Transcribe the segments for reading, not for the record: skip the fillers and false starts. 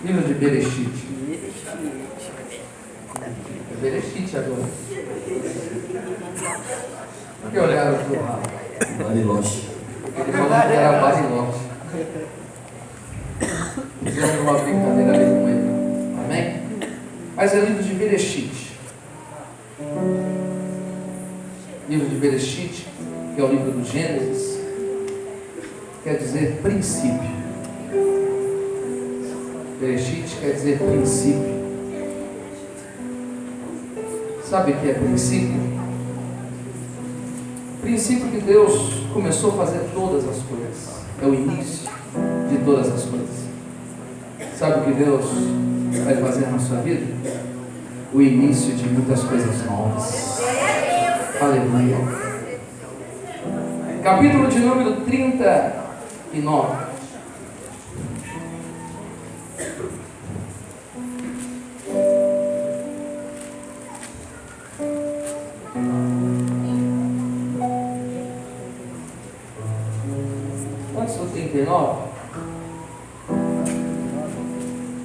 Livro de Bereshit. Bereshit agora. Por que olharam para o lado? Bariloche. Ele falou que era Bariloche. Fizemos uma brincadeira ali com ele. Amém? Mas é livro de Bereshit. Livro de Bereshit, que é o livro do Gênesis, quer dizer princípio. Bereshit quer dizer princípio. Sabe o que é princípio? Princípio que Deus começou a fazer todas as coisas. É o início de todas as coisas. Sabe o que Deus vai fazer na sua vida? O início de muitas coisas novas. Aleluia. Capítulo de número 39. Antes do 39,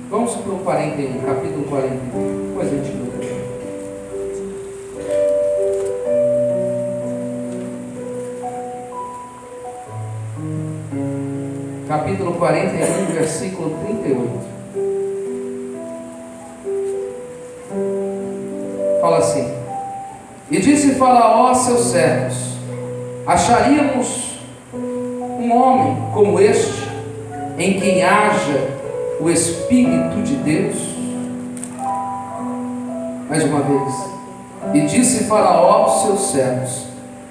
vamos para o 41, capítulo 41. Depois a gente muda. Capítulo 41, versículo 38. Fala assim: E disse Faraó a seus servos: Acharíamos um homem como este, em quem haja o Espírito de Deus? Mais uma vez. E disse Faraó aos seus servos: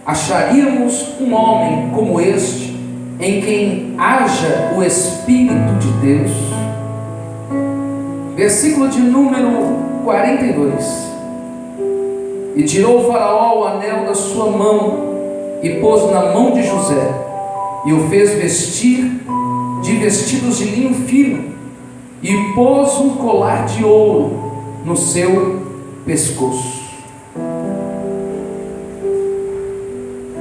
Acharíamos um homem como este, em quem haja o Espírito de Deus? Versículo de número 42. E tirou Faraó o anel da sua mão e pôs na mão de José, e o fez vestir de vestidos de linho fino, e pôs um colar de ouro no seu pescoço.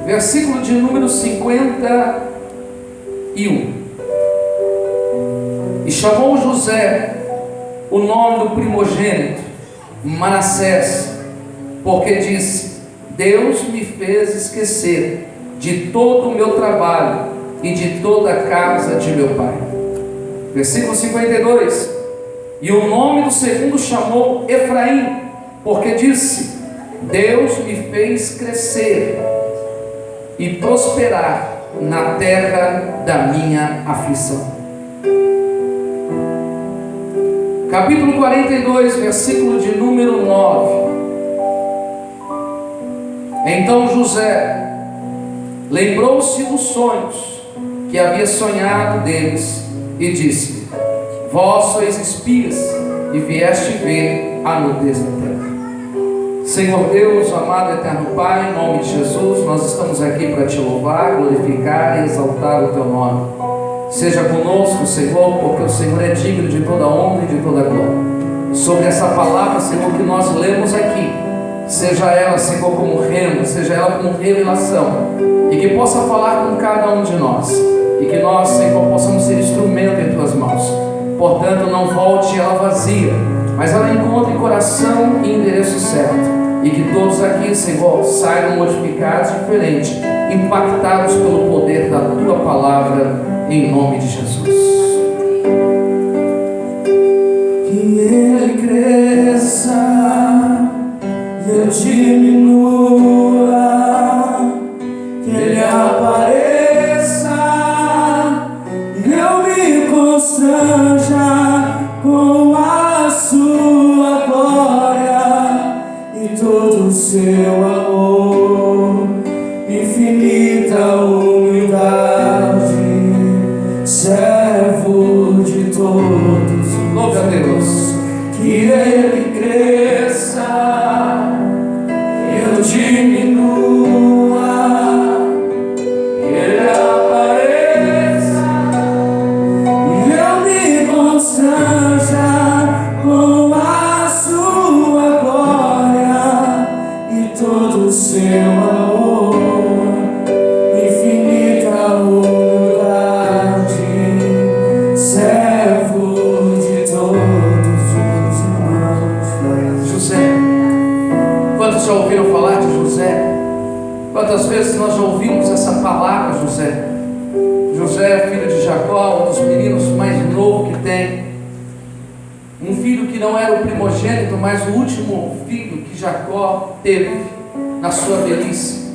Versículo de número 51. E chamou José o nome do primogênito Manassés, porque disse: Deus me fez esquecer de todo o meu trabalho e de toda a casa de meu pai. Versículo 52. E o nome do segundo chamou Efraim, porque disse: Deus me fez crescer e prosperar na terra da minha aflição. Capítulo 42, versículo de número 9. Então José lembrou-se dos sonhos que havia sonhado deles e disse: Vós sois espias e vieste ver a nudez da terra. Senhor Deus, amado eterno Pai, em nome de Jesus, nós estamos aqui para te louvar, glorificar e exaltar o teu nome. Seja conosco, Senhor, porque o Senhor é digno de toda honra e de toda glória. Sobre essa palavra, Senhor, que nós lemos aqui, seja ela, Senhor, como rema, seja ela como revelação, e que possa falar com cada um de nós, e que nós, Senhor, possamos ser instrumento em tuas mãos. Portanto, não volte ela vazia, mas ela encontre coração e endereço certo, e que todos aqui, Senhor, saiam modificados, diferentes, impactados pelo poder da tua palavra, em nome de Jesus. Que ele cresça e eu diminua, que ele apareça e eu me constranja com a sua glória e todo o seu amor, infinita humildade, serve Quantas vezes nós já ouvimos essa palavra, José? José é filho de Jacó, um dos meninos mais novos que tem. Um filho que não era o primogênito, mas o último filho que Jacó teve na sua velhice.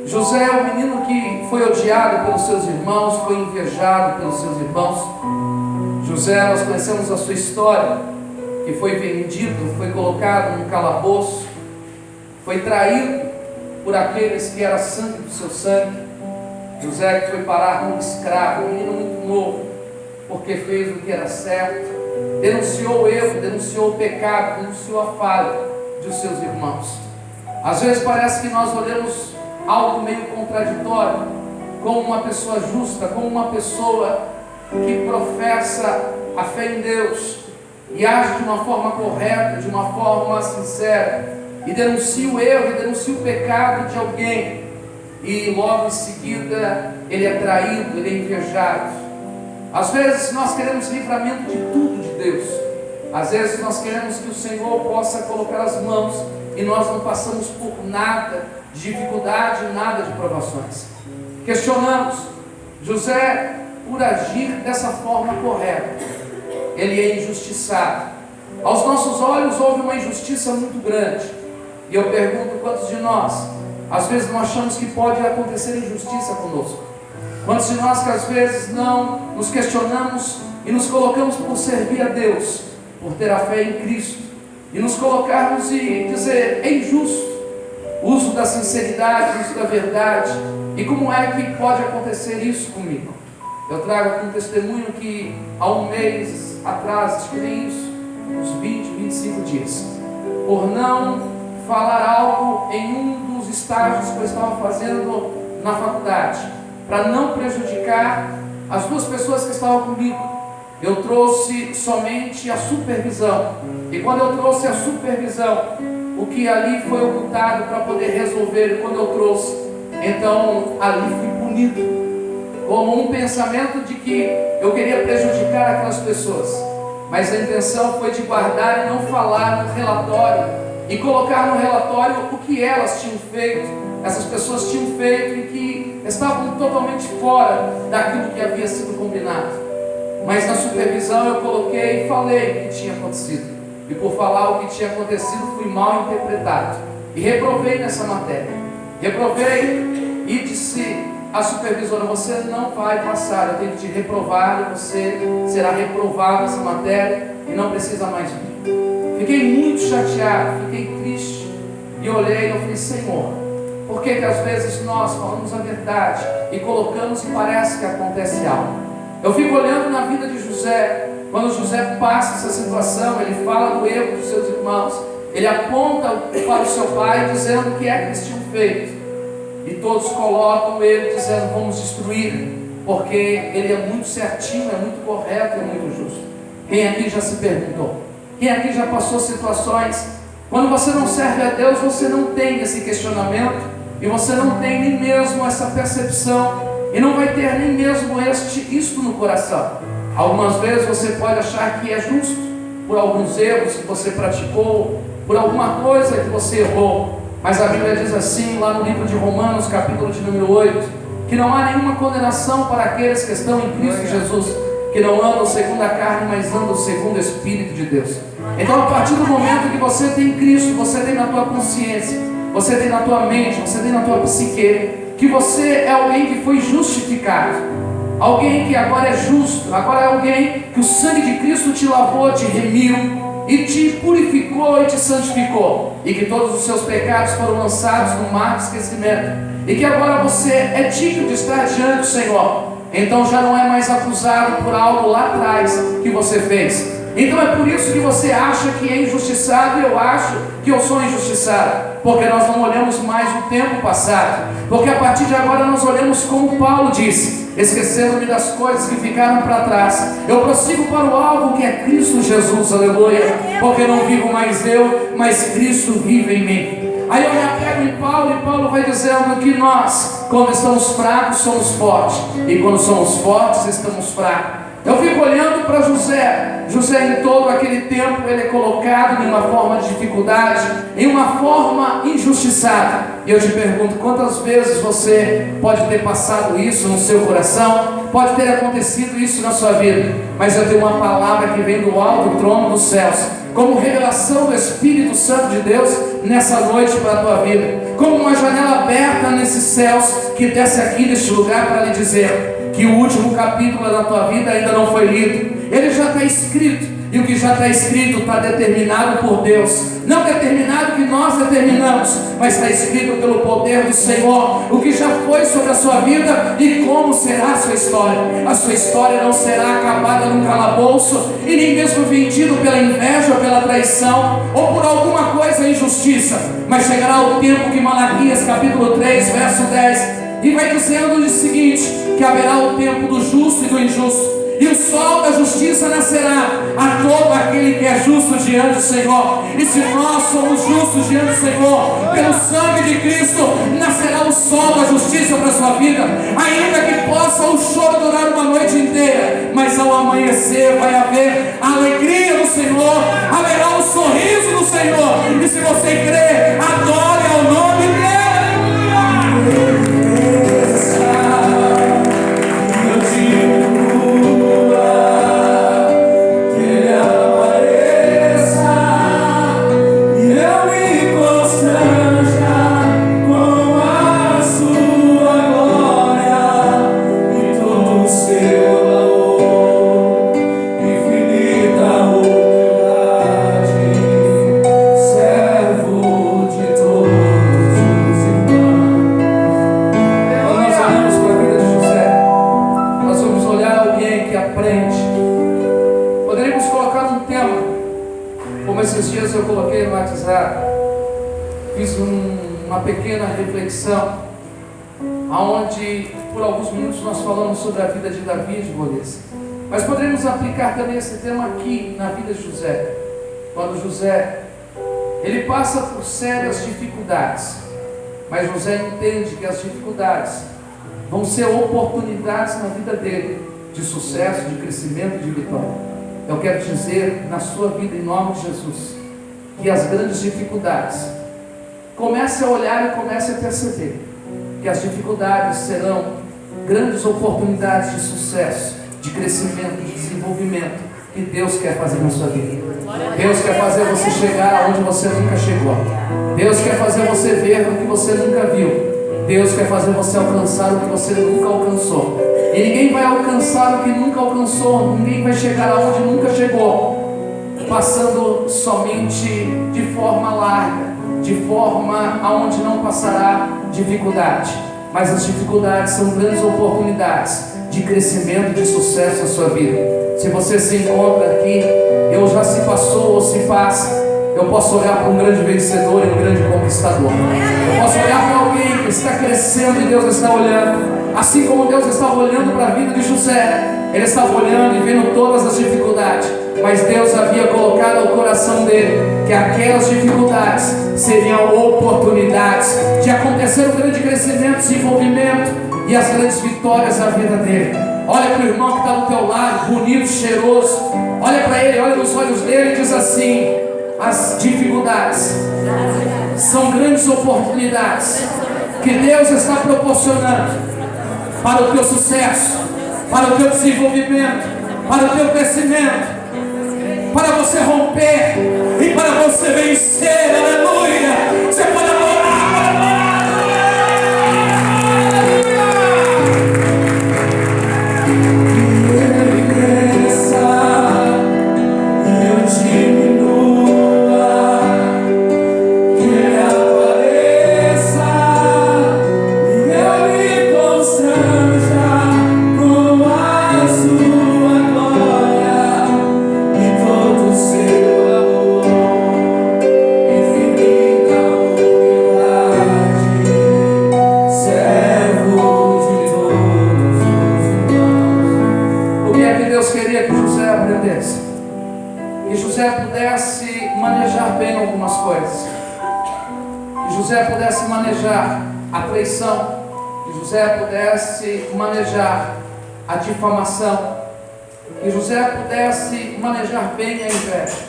José é o menino que foi odiado pelos seus irmãos, foi invejado pelos seus irmãos. José, nós conhecemos a sua história, que foi vendido, foi colocado num calabouço, foi traído por aqueles que era sangue do seu sangue. José que foi parar como escravo, um menino muito novo, porque fez o que era certo, denunciou o erro, denunciou o pecado, denunciou a falha dos seus irmãos. Às vezes parece que nós olhamos algo meio contraditório, como uma pessoa justa, como uma pessoa que professa a fé em Deus e age de uma forma correta, de uma forma sincera, e denuncia o erro, e denuncia o pecado de alguém, e logo em seguida ele é traído, ele é invejado. Às vezes nós queremos livramento de tudo de Deus, às vezes nós queremos que o Senhor possa colocar as mãos, e nós não passamos por nada de dificuldade, nada de provações. Questionamos José por agir dessa forma correta. Ele é injustiçado. Aos nossos olhos houve uma injustiça muito grande. E eu pergunto, quantos de nós às vezes não achamos que pode acontecer injustiça conosco? Quantos de nós que às vezes não nos questionamos e nos colocamos por servir a Deus, por ter a fé em Cristo, e nos colocarmos e dizer, é injusto o uso da sinceridade, o uso da verdade, e como é que pode acontecer isso comigo? Eu trago aqui um testemunho que há um mês atrás, acho que nem isso, uns 20, 25 dias, por não falar algo em um dos estágios que eu estava fazendo na faculdade, para não prejudicar as duas pessoas que estavam comigo, eu trouxe somente a supervisão. E quando eu trouxe a supervisão, o que ali foi ocultado para poder resolver, e quando eu trouxe, então ali fui punido, como um pensamento de que eu queria prejudicar aquelas pessoas, mas a intenção foi de guardar e não falar no relatório, e colocar no relatório o que elas tinham feito, essas pessoas tinham feito, e que estavam totalmente fora daquilo que havia sido combinado. Mas na supervisão eu coloquei e falei o que tinha acontecido, e por falar o que tinha acontecido fui mal interpretado, e reprovei nessa matéria. Reprovei e disse à supervisora, você não vai passar, eu tenho que te reprovar, e você será reprovado nessa matéria e não precisa mais vir. Fiquei muito chateado, fiquei triste, e olhei e eu falei, Senhor, por que às vezes nós falamos a verdade e colocamos e parece que acontece algo? Eu fico olhando na vida de José. Quando José passa essa situação, ele fala do erro dos seus irmãos, ele aponta para o seu pai dizendo o que é que eles tinham feito, e todos colocam ele dizendo, vamos destruir, porque ele é muito certinho, é muito correto, é muito justo. Quem aqui já se perguntou? Quem aqui já passou situações, quando você não serve a Deus, você não tem esse questionamento, e você não tem nem mesmo essa percepção, e não vai ter nem mesmo isto no coração. Algumas vezes você pode achar que é justo, por alguns erros que você praticou, por alguma coisa que você errou, mas a Bíblia diz assim, lá no livro de Romanos, capítulo de número 8, que não há nenhuma condenação para aqueles que estão em Cristo Jesus, que não andam segundo a carne, mas andam segundo o Espírito de Deus. Então, a partir do momento que você tem Cristo, você tem na tua consciência, você tem na tua mente, você tem na tua psique, que você é alguém que foi justificado, alguém que agora é justo, agora é alguém que o sangue de Cristo te lavou, te remiu, e te purificou e te santificou, e que todos os seus pecados foram lançados no mar de esquecimento, e que agora você é digno de estar diante do Senhor. Então já não é mais acusado por algo lá atrás que você fez. Então é por isso que você acha que é injustiçado, e eu acho que eu sou injustiçado, porque nós não olhamos mais o tempo passado, porque a partir de agora nós olhamos como Paulo disse, esquecendo-me das coisas que ficaram para trás, eu prossigo para o alvo que é Cristo Jesus, aleluia, porque não vivo mais eu, mas Cristo vive em mim. Aí eu me apego em Paulo, e Paulo vai dizendo que nós, quando estamos fracos, somos fortes, e quando somos fortes, estamos fracos. Eu fico olhando para José. José, em todo aquele tempo, ele é colocado em uma forma de dificuldade, em uma forma injustiçada. E eu te pergunto, quantas vezes você pode ter passado isso no seu coração? Pode ter acontecido isso na sua vida. Mas eu tenho uma palavra que vem do alto trono dos céus, como revelação do Espírito Santo de Deus nessa noite para a tua vida, como uma janela aberta nesses céus que desce aqui neste lugar para lhe dizer que o último capítulo da tua vida ainda não foi lido. Ele já está escrito, e o que já está escrito está determinado por Deus. Não determinado que nós determinamos, mas está escrito pelo poder do Senhor o que já foi sobre a sua vida e como será a sua história. A sua história não será acabada num calabouço, e nem mesmo vendido pela inveja ou pela traição ou por alguma coisa injustiça. Mas chegará o tempo que Malaquias capítulo 3 verso 10 e vai dizendo o seguinte, que haverá o tempo do justo e do injusto, e o sol da justiça nascerá a todo aquele que é justo diante do Senhor. E se nós somos justos diante do Senhor, pelo sangue de Cristo, nascerá o sol da justiça para a sua vida. Ainda que possa o choro durar uma noite inteira, mas ao amanhecer vai haver a alegria do Senhor, haverá o sorriso do Senhor. E se você crê, adore ao nome dele. Fiz uma pequena reflexão, onde por alguns minutos nós falamos sobre a vida de Davi e de Golias. Mas poderíamos aplicar também esse tema aqui na vida de José. Quando José, ele passa por sérias dificuldades, mas José entende que as dificuldades vão ser oportunidades na vida dele, de sucesso, de crescimento, de vitória. Eu quero dizer na sua vida, em nome de Jesus, que as grandes dificuldades, comece a olhar e comece a perceber que as dificuldades serão grandes oportunidades de sucesso, de crescimento, de desenvolvimento que Deus quer fazer na sua vida. Deus quer fazer você chegar aonde você nunca chegou. Deus quer fazer você ver o que você nunca viu. Deus quer fazer você alcançar o que você nunca alcançou. E ninguém vai alcançar o que nunca alcançou, ninguém vai chegar aonde nunca chegou passando somente de forma larga, de forma aonde não passará dificuldade. Mas as dificuldades são grandes oportunidades de crescimento, de sucesso na sua vida. Se você se encontra aqui, ou já se passou ou se passa, eu posso olhar para um grande vencedor e um grande conquistador. Eu posso olhar para alguém que está crescendo e Deus está olhando. Assim como Deus estava olhando para a vida de José, Ele estava olhando e vendo todas as dificuldades, mas Deus havia colocado ao coração dele que aquelas dificuldades seriam oportunidades de acontecer um grande crescimento, desenvolvimento e as grandes vitórias na vida dele. Olha para o irmão que está do teu lado, bonito, cheiroso, olha para ele, olha nos olhos dele e diz assim: as dificuldades são grandes oportunidades que Deus está proporcionando para o teu sucesso, para o teu desenvolvimento, para o teu crescimento, para você romper e para você vencer. Aleluia! Você pode adorar, a traição, que José pudesse manejar a difamação, que José pudesse manejar bem a inveja.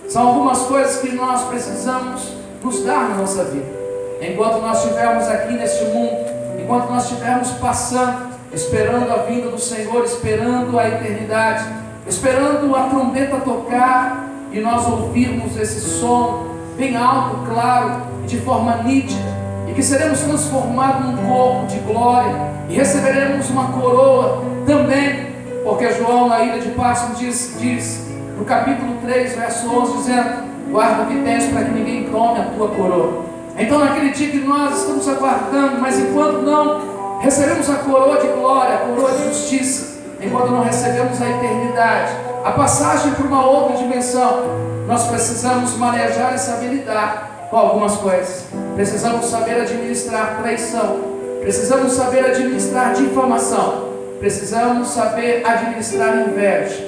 São algumas coisas que nós precisamos nos dar na nossa vida. Enquanto nós estivermos aqui neste mundo, enquanto nós estivermos passando, esperando a vinda do Senhor, esperando a eternidade, esperando a trombeta tocar e nós ouvirmos esse som bem alto, claro, de forma nítida, e que seremos transformados num corpo de glória e receberemos uma coroa também, porque João na ilha de Páscoa diz no capítulo 3, verso 11, dizendo: guarda o que tens para que ninguém tome a tua coroa. Então naquele dia que nós estamos aguardando, mas enquanto não recebemos a coroa de glória, a coroa de justiça, enquanto não recebemos a eternidade, a passagem para uma outra dimensão, nós precisamos manejar e saber lidar com algumas coisas. Precisamos saber administrar traição, precisamos saber administrar difamação, precisamos saber administrar inveja.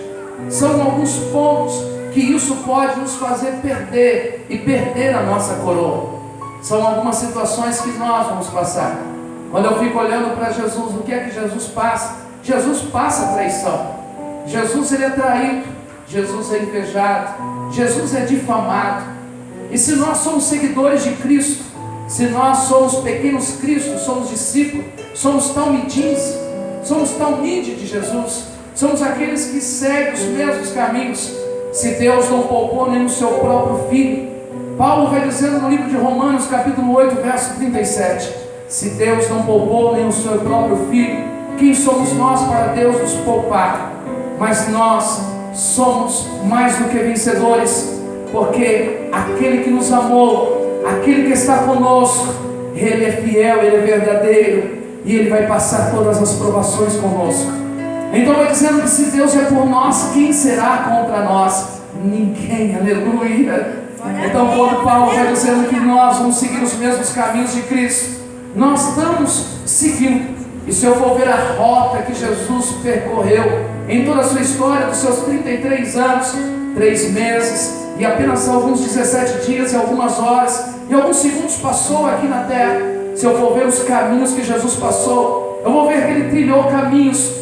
São alguns pontos que isso pode nos fazer perder e perder a nossa coroa. São algumas situações que nós vamos passar. Quando eu fico olhando para Jesus, o que é que Jesus passa? Jesus passa traição. Jesus ele é traído, Jesus é invejado, Jesus é difamado. E se nós somos seguidores de Cristo, se nós somos pequenos Cristos, somos discípulos, somos talmidins, somos talmide de Jesus, somos aqueles que seguem os mesmos caminhos. Se Deus não poupou nem o seu próprio Filho, Paulo vai dizendo no livro de Romanos, capítulo 8, verso 37, se Deus não poupou nem o seu próprio Filho, quem somos nós para Deus nos poupar? Mas nós somos mais do que vencedores, porque aquele que nos amou, aquele que está conosco, Ele é fiel, Ele é verdadeiro, e Ele vai passar todas as provações conosco. Então vai dizendo que se Deus é por nós, quem será contra nós? Ninguém, aleluia. Então quando Paulo vai dizendo que nós vamos seguir os mesmos caminhos de Cristo, nós estamos seguindo. E se eu for ver a rota que Jesus percorreu em toda a sua história, dos seus 33 anos, 3 meses e apenas alguns 17 dias e algumas horas e alguns segundos passou aqui na terra, se eu for ver os caminhos que Jesus passou, eu vou ver que Ele trilhou caminhos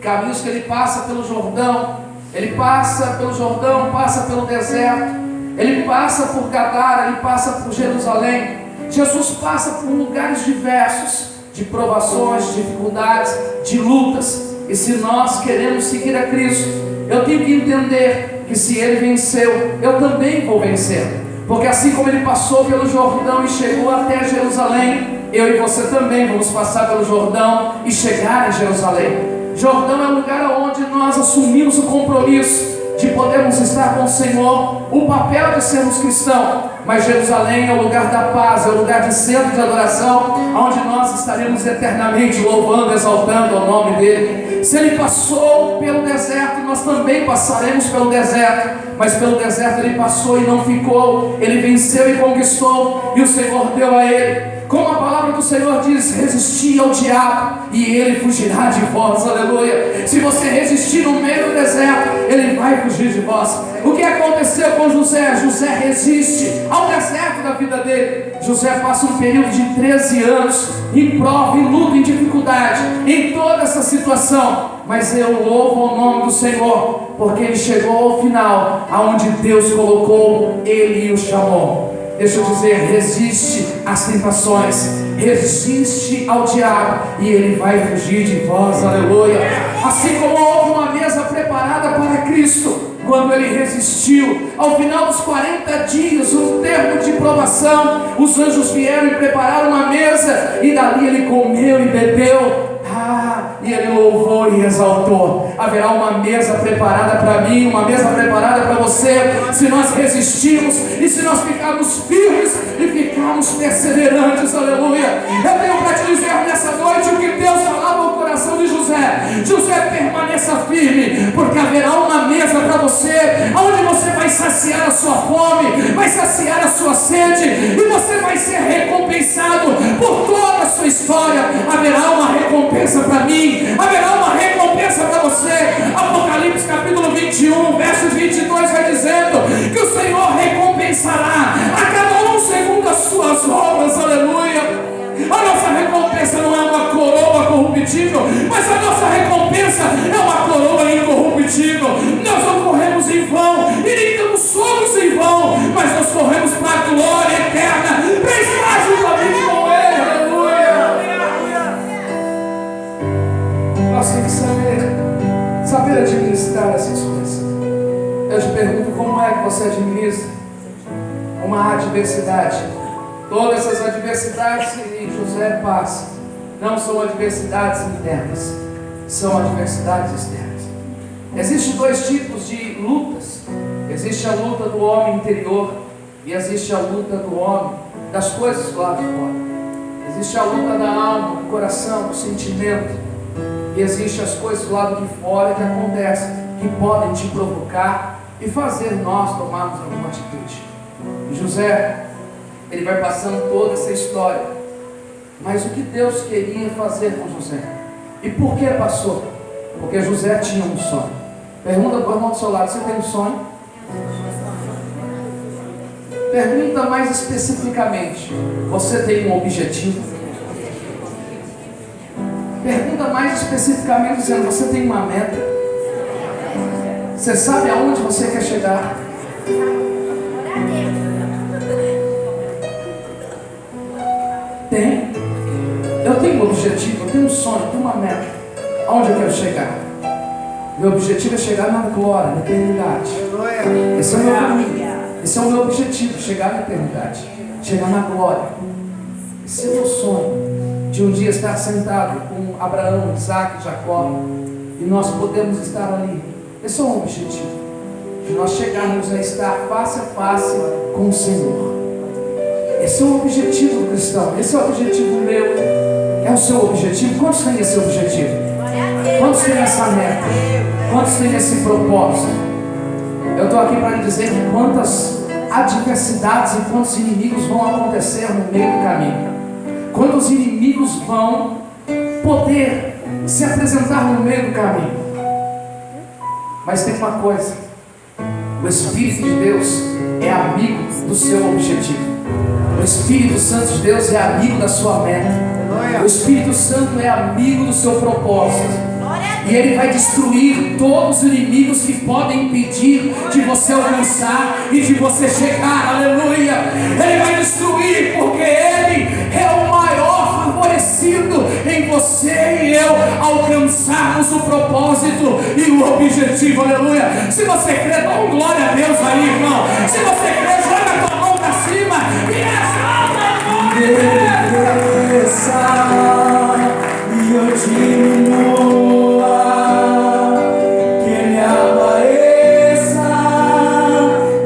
que Ele passa pelo Jordão, Ele passa pelo Jordão, passa pelo deserto, Ele passa por Gadara, Ele passa por Jerusalém. Jesus passa por lugares diversos, de provações, de dificuldades, de lutas. E se nós queremos seguir a Cristo, eu tenho que entender que se Ele venceu, eu também vou vencer. Porque assim como Ele passou pelo Jordão e chegou até Jerusalém, eu e você também vamos passar pelo Jordão e chegar em Jerusalém. Jordão é o lugar onde nós assumimos o compromisso de podermos estar com o Senhor, o papel de sermos cristãos. Mas Jerusalém é o lugar da paz, é o lugar de centro de adoração, onde nós estaremos eternamente louvando, exaltando o nome dEle. Se Ele passou pelo deserto, nós também passaremos pelo deserto. Mas pelo deserto Ele passou e não ficou. Ele venceu e conquistou, e o Senhor deu a Ele. Como a palavra do Senhor diz, resisti ao diabo e ele fugirá de vós, aleluia. Se você resistir no meio do deserto, ele vai fugir de vós. O que aconteceu com José? José resiste ao deserto da vida dele. José passa um período de 13 anos em prova, em luta, em dificuldade, em toda essa situação. Mas eu louvo o nome do Senhor, porque ele chegou ao final, aonde Deus colocou ele e o chamou. Deixa eu dizer, resiste às tentações, resiste ao diabo e ele vai fugir de vós, aleluia. Assim como houve uma mesa preparada para Cristo, quando ele resistiu, ao final dos 40 dias, o termo de provação, os anjos vieram e prepararam uma mesa, e dali ele comeu e bebeu. E ele louvou e exaltou. Haverá uma mesa preparada para mim, uma mesa preparada para você, se nós resistirmos e se nós ficarmos firmes e ficarmos perseverantes, aleluia. Eu tenho para te dizer nessa noite o que Deus falava ao coração de José: José, permaneça firme, porque haverá uma mesa para você, onde você vai saciar a sua fome, vai saciar a sua sede, e você vai ser recompensado por toda a sua história. Haverá uma recompensa para mim, haverá uma recompensa para você. Apocalipse capítulo 21, versos 22 vai dizendo que o Senhor recompensará a cada um segundo as suas obras, aleluia. A nossa recompensa não é uma coroa corruptível, mas a nossa recompensa é uma coroa incorruptível. saber administrar essas coisas. Eu te pergunto, como é que você administra uma adversidade? Todas essas adversidades que José passa não são adversidades internas, são adversidades externas. Existem dois tipos de lutas. Existe a luta do homem interior e existe a luta do homem das coisas do lado de fora. Existe a luta da alma, do coração, do sentimento. E existe as coisas do lado de fora que acontecem, que podem te provocar e fazer nós tomarmos alguma atitude. E José, ele vai passando toda essa história. Mas o que Deus queria fazer com José? E por que passou? Porque José tinha um sonho. Pergunta para o irmão do seu lado: você tem um sonho? Pergunta mais especificamente: você tem um objetivo? Pergunta mais especificamente dizendo: você tem uma meta? Você sabe aonde você quer chegar? Tem. Eu tenho um objetivo, eu tenho um sonho, eu tenho uma meta. Aonde eu quero chegar? Meu objetivo é chegar na glória, na eternidade. Esse é o meu caminho. Esse é o meu objetivo, chegar na eternidade, chegar na glória. Esse é o meu sonho, de um dia estar sentado com Abraão, Isaac e Jacó, e nós podemos estar ali. Esse é o objetivo, de nós chegarmos a estar face a face com o Senhor. Esse é o objetivo do cristão, esse é o objetivo meu, é o seu objetivo. Quantos têm esse objetivo? Quantos têm essa meta? Quantos têm esse propósito? Eu estou aqui para lhe dizer que quantas adversidades e quantos inimigos vão acontecer no meio do caminho. Quantos inimigos vão poder se apresentar no meio do caminho. Mas tem uma coisa: o Espírito de Deus é amigo do seu objetivo. O Espírito Santo de Deus é amigo da sua meta. O Espírito Santo é amigo do seu propósito. E Ele vai destruir todos os inimigos que podem impedir de você alcançar e de você chegar. Aleluia! Ele vai destruir, porque Ele é o maior favorecido em você e eu alcançarmos o propósito e o objetivo. Aleluia! Se você crê, dá um glória a Deus aí, irmão. Se você crê, joga a tua mão para cima e exalta a glória. E eu diminua, que Ele apareça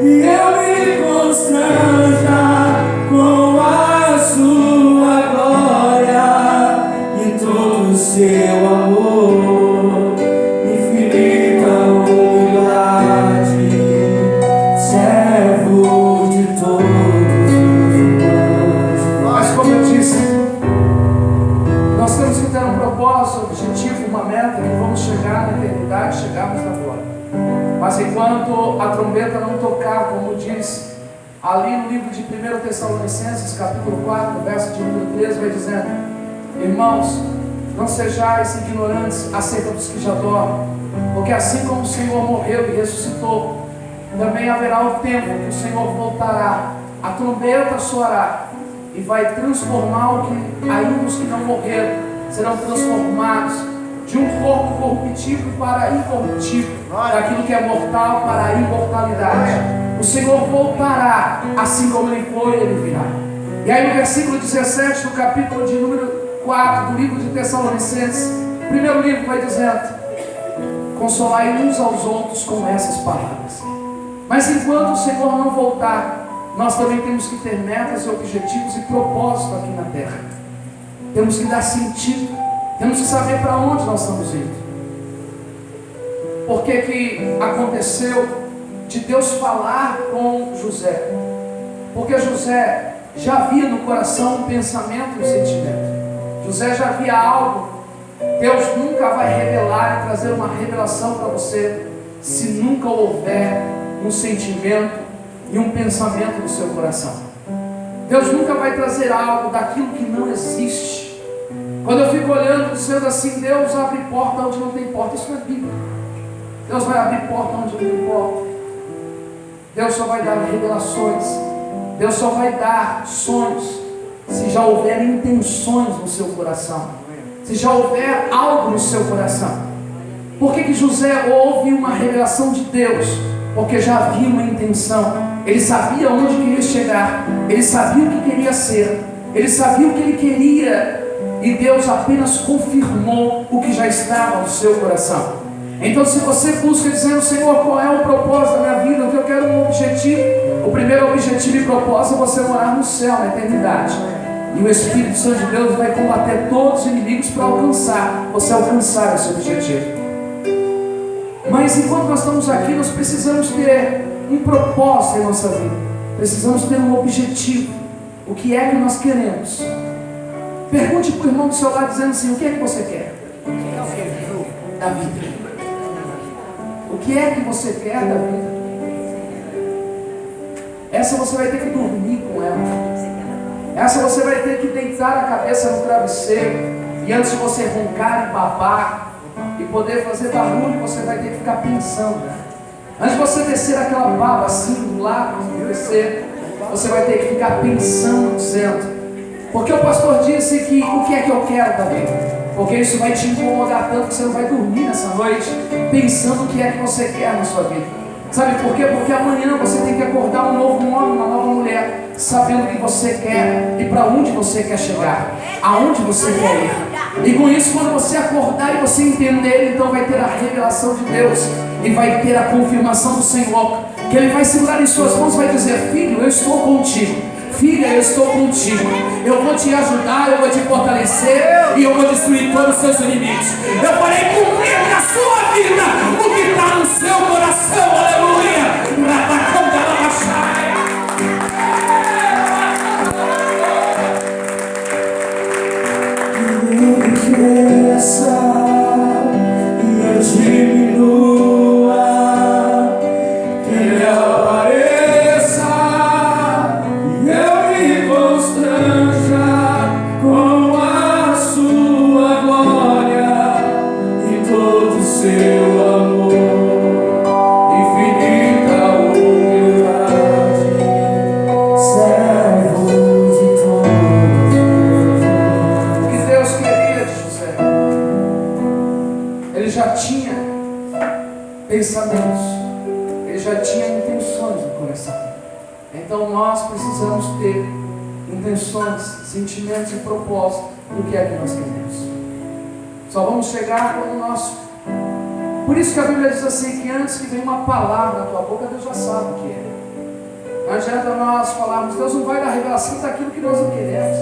e eu me constranja com a sua glória e todo o seu amor, infinita humildade, servo de todos os humanos. Mas como eu disse, nós temos que ter um propósito, um objetivo, uma meta, que vamos chegar na eternidade, chegarmos na glória. Mas enquanto a trombeta não tocar, como diz ali no livro de 1 Tessalonicenses, capítulo 4, verso de número 13, vai dizendo: irmãos, não sejais ignorantes acerca dos que já dormem, porque assim como o Senhor morreu e ressuscitou, também haverá o tempo que o Senhor voltará, a trombeta soará, e vai transformar o que ainda os que não morreram serão transformados de um corpo corruptível para incorruptível, daquilo que é mortal para a imortalidade. O Senhor voltará, assim como Ele foi, Ele virá. E aí no versículo 17 do capítulo de número 4 do livro de Tessalonicenses, o primeiro livro vai dizendo: consolai uns aos outros com essas palavras. Mas enquanto o Senhor não voltar, nós também temos que ter metas, objetivos e propósito aqui na terra. Temos que dar sentido, temos que saber para onde nós estamos indo. Por que aconteceu de Deus falar com José? Porque José já via no coração um pensamento e um sentimento. José já via algo. Deus nunca vai revelar e trazer uma revelação para você se nunca houver um sentimento e um pensamento no seu coração. Deus nunca vai trazer algo daquilo que não existe. Quando eu fico olhando, dizendo assim: Deus abre porta onde não tem porta, isso não é Bíblia. Deus vai abrir porta onde não tem porta. Deus só vai dar revelações, Deus só vai dar sonhos se já houver intenções no seu coração, se já houver algo no seu coração. Por que José houve uma revelação de Deus? Porque já havia uma intenção. Ele sabia onde queria chegar, ele sabia o que queria ser, ele sabia o que ele queria, e Deus apenas confirmou o que já estava no seu coração. Então, se você busca dizendo: Senhor, qual é o propósito da minha vida? O que eu quero, um objetivo. O primeiro objetivo e propósito é você morar no céu, na eternidade. E o Espírito Santo de Deus vai combater todos os inimigos para você alcançar esse objetivo. Mas enquanto nós estamos aqui, nós precisamos ter um propósito em nossa vida. Precisamos ter um objetivo. O que é que nós queremos? Pergunte para o irmão do seu lado dizendo assim: o que é que você quer da vida? O que é que você quer da vida? Essa você vai ter que dormir com ela. Essa você vai ter que deitar a cabeça no travesseiro. E antes de você roncar e babar e poder fazer barulho, você vai ter que ficar pensando. Antes de você descer aquela baba assim do lado, descer, você vai ter que ficar pensando, dizendo. Porque o pastor disse que o que é que eu quero da vida? Porque isso vai te incomodar tanto que você não vai dormir nessa noite pensando o que é que você quer na sua vida. Sabe por quê? Porque amanhã você tem que acordar um novo homem, uma nova mulher, sabendo o que você quer e para onde você quer chegar, aonde você quer ir. E com isso, quando você acordar e você entender, então vai ter a revelação de Deus e vai ter a confirmação do Senhor, que Ele vai segurar em suas mãos e vai dizer: filho, eu estou contigo. Filha, eu estou contigo. Eu vou te ajudar, eu vou te fortalecer e eu vou destruir todos os seus inimigos. Eu farei cumprir na sua vida o que está no seu coração. Aleluia. Cresça e eu diminua, que Ele apareça e eu me constranja com a sua glória e todo o seu amor, infinita humildade, servo de todos. O que Deus queria de José? Ele já tinha pensamentos, ele já tinha intenções no coração. Então nós precisamos ter intenções, sentimentos e propósitos do que é que nós queremos. Só vamos chegar quando nós... Por isso que a Bíblia diz assim, que antes que venha uma palavra na tua boca, Deus já sabe o que é. Não adianta nós falarmos: Deus não vai dar revelação daquilo que nós não queremos.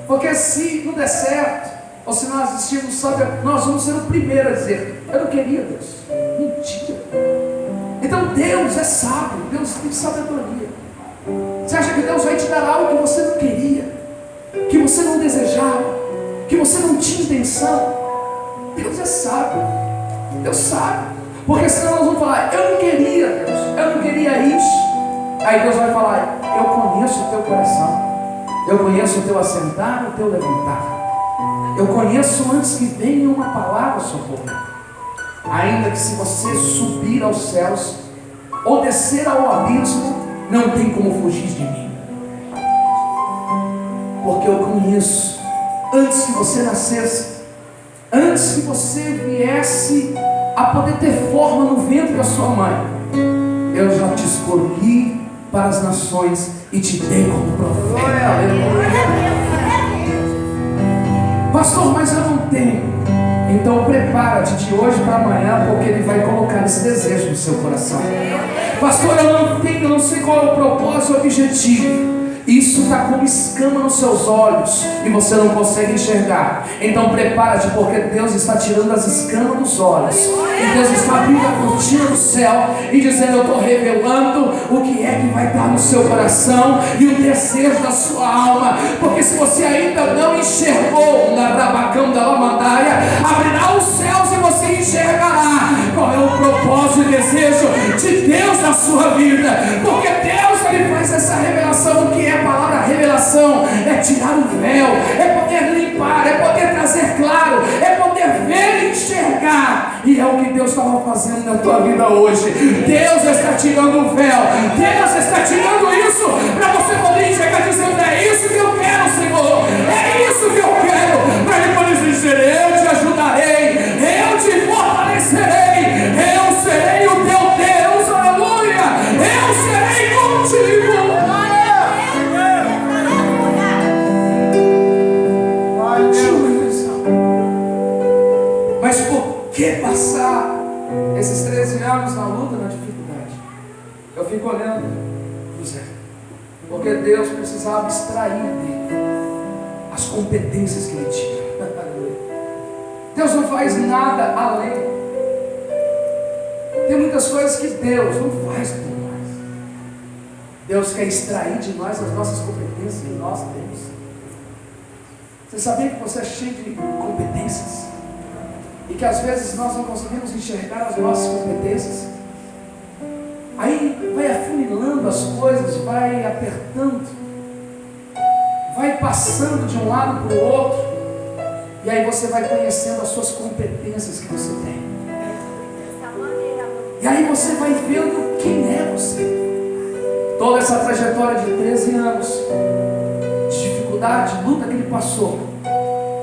Porque se não der certo, ou se nós desistirmos, sabe, nós vamos ser o primeiro a dizer: eu não queria, Deus. Mentira. Então Deus é sábio, Deus tem sabedoria. Você acha que Deus vai te dar algo que você não queria, que você não desejava, que você não tinha intenção? Deus é sábio, Deus sabe. Porque senão nós vamos falar: eu não queria, Deus, eu não queria isso. Aí Deus vai falar: eu conheço o teu coração, eu conheço o teu assentar, o teu levantar. Eu conheço antes que venha uma palavra sobre você. Ainda que se você subir aos céus ou descer ao abismo, não tem como fugir de mim. Porque eu conheço antes que você nascesse, antes que você viesse a poder ter forma no ventre da sua mãe, eu já te escolhi para as nações e te dei como profeta. Pastor, mas eu não tenho. Então prepara-te de hoje para amanhã, porque Ele vai colocar esse desejo no seu coração. Pastor, eu não tenho, eu não sei qual é o propósito, o objetivo. Isso está como escama nos seus olhos e você não consegue enxergar. Então prepara-te, porque Deus está tirando as escamas dos olhos. E Deus está abrindo a cortina do céu e dizendo: eu estou revelando o que é que vai estar no seu coração e o desejo da sua alma. Porque se você ainda não enxergou na Rabacão da Lamandaia, abrirá os céus e você enxergará qual é o propósito e desejo de Deus na sua vida. Porque Deus, Ele faz essa revelação. O que é a palavra revelação? É tirar o véu, é poder limpar, é poder trazer claro, é poder ver e enxergar. E é o que Deus estava fazendo na tua vida hoje. Deus está tirando o véu, Deus está tirando isso para você poder enxergar, dizendo: é isso que eu quero, Senhor, é isso que eu quero. Para depois dizer: eu te ajudarei, eu te fortalecerei. Mas por que passar esses 13 anos na luta, na dificuldade? Eu fico olhando José, porque Deus precisava extrair dele as competências que ele tinha. Deus não faz nada além. Tem muitas coisas que Deus não faz por nós. Deus quer extrair de nós as nossas competências que nós temos. Você sabia que você é cheio de competências? E que às vezes nós não conseguimos enxergar as nossas competências? Aí vai afunilando as coisas, vai apertando, vai passando de um lado para o outro, e aí você vai conhecendo as suas competências que você tem. E aí você vai vendo quem é você. Toda essa trajetória de 13 anos de dificuldade, de luta que ele passou,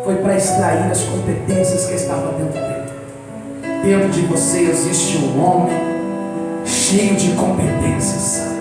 foi para extrair as competências que estavam dentro dele. Dentro de você existe um homem cheio de competências.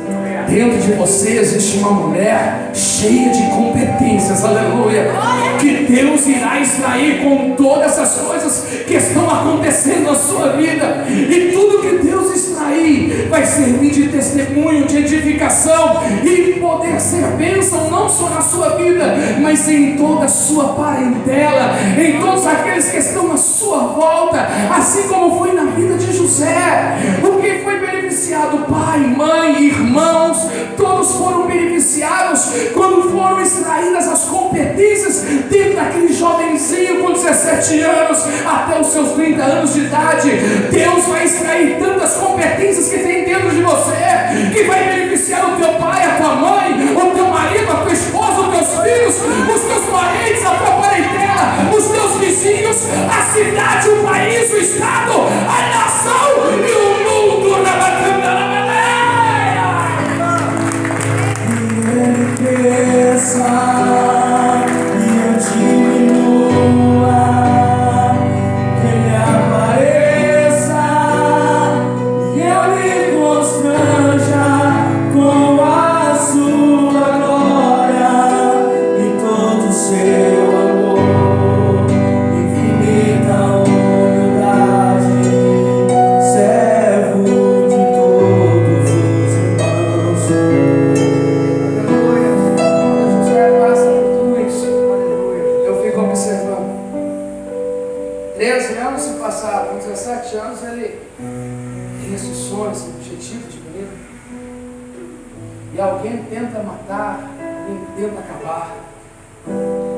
Dentro de você existe uma mulher cheia de competências, aleluia, que Deus irá extrair com todas essas coisas que estão acontecendo na sua vida. E tudo que Deus extrair vai servir de testemunho, de edificação e poder ser bênção não só na sua vida, mas em toda a sua parentela, em todos aqueles que estão à sua volta, assim como foi na vida de José. O que foi beneficiado? Pai, mãe, irmãos, todos foram beneficiados quando foram extraídas as competências dentro daquele jovenzinho com 17 anos até os seus 30 anos de idade. Deus vai extrair tantas competências que tem dentro de você, que vai beneficiar o teu pai, a tua mãe, o teu marido, a tua esposa, os teus filhos, os teus parentes, a tua parentela, os teus vizinhos, a cidade, o país, o estado, a nação e o mundo na bacana na e eu diminua, que ele apareça e eu lhe constranja com a sua glória e todo o seu amor, infinita humildade, servo de todos os irmãos. Se passaram, com 17 anos ele tem esse sonho, esse objetivo de menino, e alguém tenta matar, alguém tenta acabar,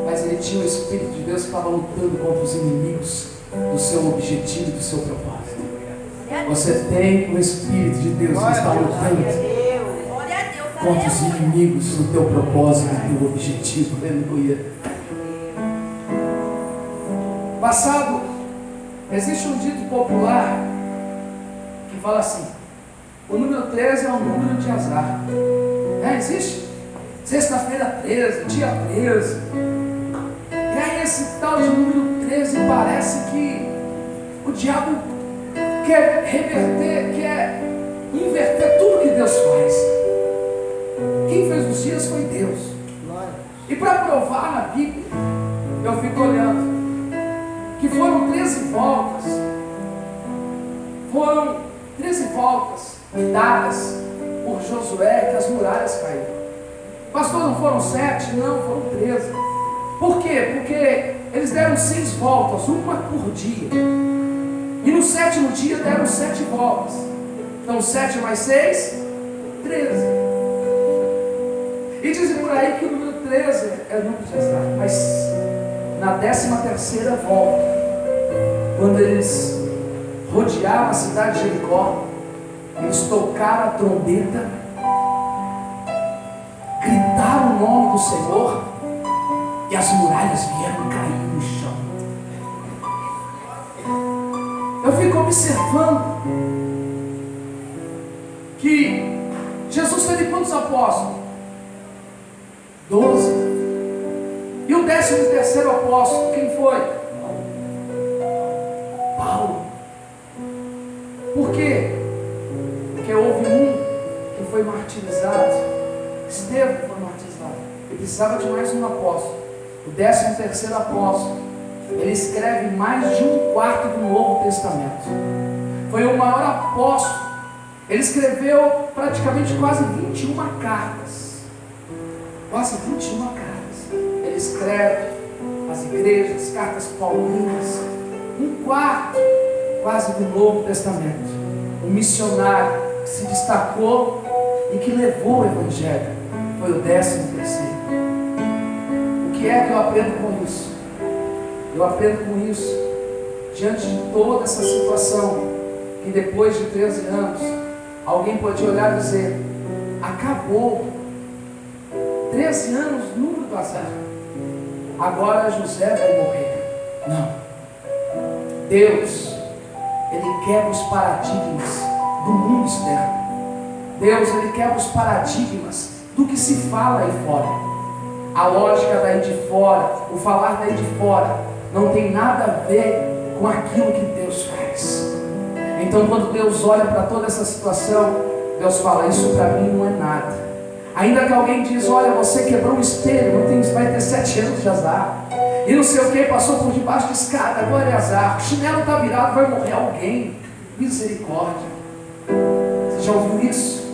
mas ele tinha o Espírito de Deus que estava lutando contra os inimigos do seu objetivo, do seu propósito. Você tem o Espírito de Deus que está lutando contra os inimigos do teu propósito, do teu objetivo. Aleluia. Passado, existe um dito popular que fala assim: o número 13 é um número de azar. Existe? Sexta-feira 13, dia 13. E aí esse tal de número 13 parece que o diabo quer reverter, quer inverter tudo que Deus faz. Quem fez os dias foi Deus. E para provar na Bíblia, eu fico olhando que foram 13 voltas. Foram 13 voltas dadas por Josué que as muralhas caíram. Pastor, não foram 7? Não, foram 13. Por quê? Porque eles deram 6 voltas, uma por dia. E no 7º dia deram 7 voltas. Então 7 mais 6, 13. E dizem por aí que o número 13 é o número de azar. Mas na 13ª volta, quando eles rodearam a cidade de Jericó, eles tocaram a trombeta, gritaram o nome do Senhor, e as muralhas vieram cair no chão. Eu fico observando que Jesus teve quantos apóstolos? 12. E o 13º apóstolo, quem foi? Paulo. Por quê? Porque houve um que foi martirizado. Estevão foi martirizado. E precisava de mais um apóstolo. O 13º apóstolo, ele escreve mais de um quarto do Novo Testamento. Foi o maior apóstolo. Ele escreveu praticamente quase 21 cartas. Quase 21 cartas. Ele escreve as igrejas, cartas paulinas. Um quarto quase do Novo Testamento. Um missionário que se destacou e que levou o Evangelho. Foi o 13º. O que é que eu aprendo com isso? Eu aprendo com isso, diante de toda essa situação, que depois de 13 anos, alguém pode olhar e dizer, acabou, 13 anos, número do azar, agora José vai morrer. Não, Deus, Ele quebra os paradigmas do mundo externo. Deus, Ele quebra os paradigmas do que se fala aí fora. A lógica daí de fora, o falar daí de fora, não tem nada a ver com aquilo que Deus faz. Então, quando Deus olha para toda essa situação, Deus fala, isso para mim não é nada. Ainda que alguém diz, olha, você quebrou um espelho, vai ter 7 anos de azar. E não sei o que, passou por debaixo de escada, agora é azar. O chinelo está virado, vai morrer alguém. Misericórdia. Você já ouviu isso?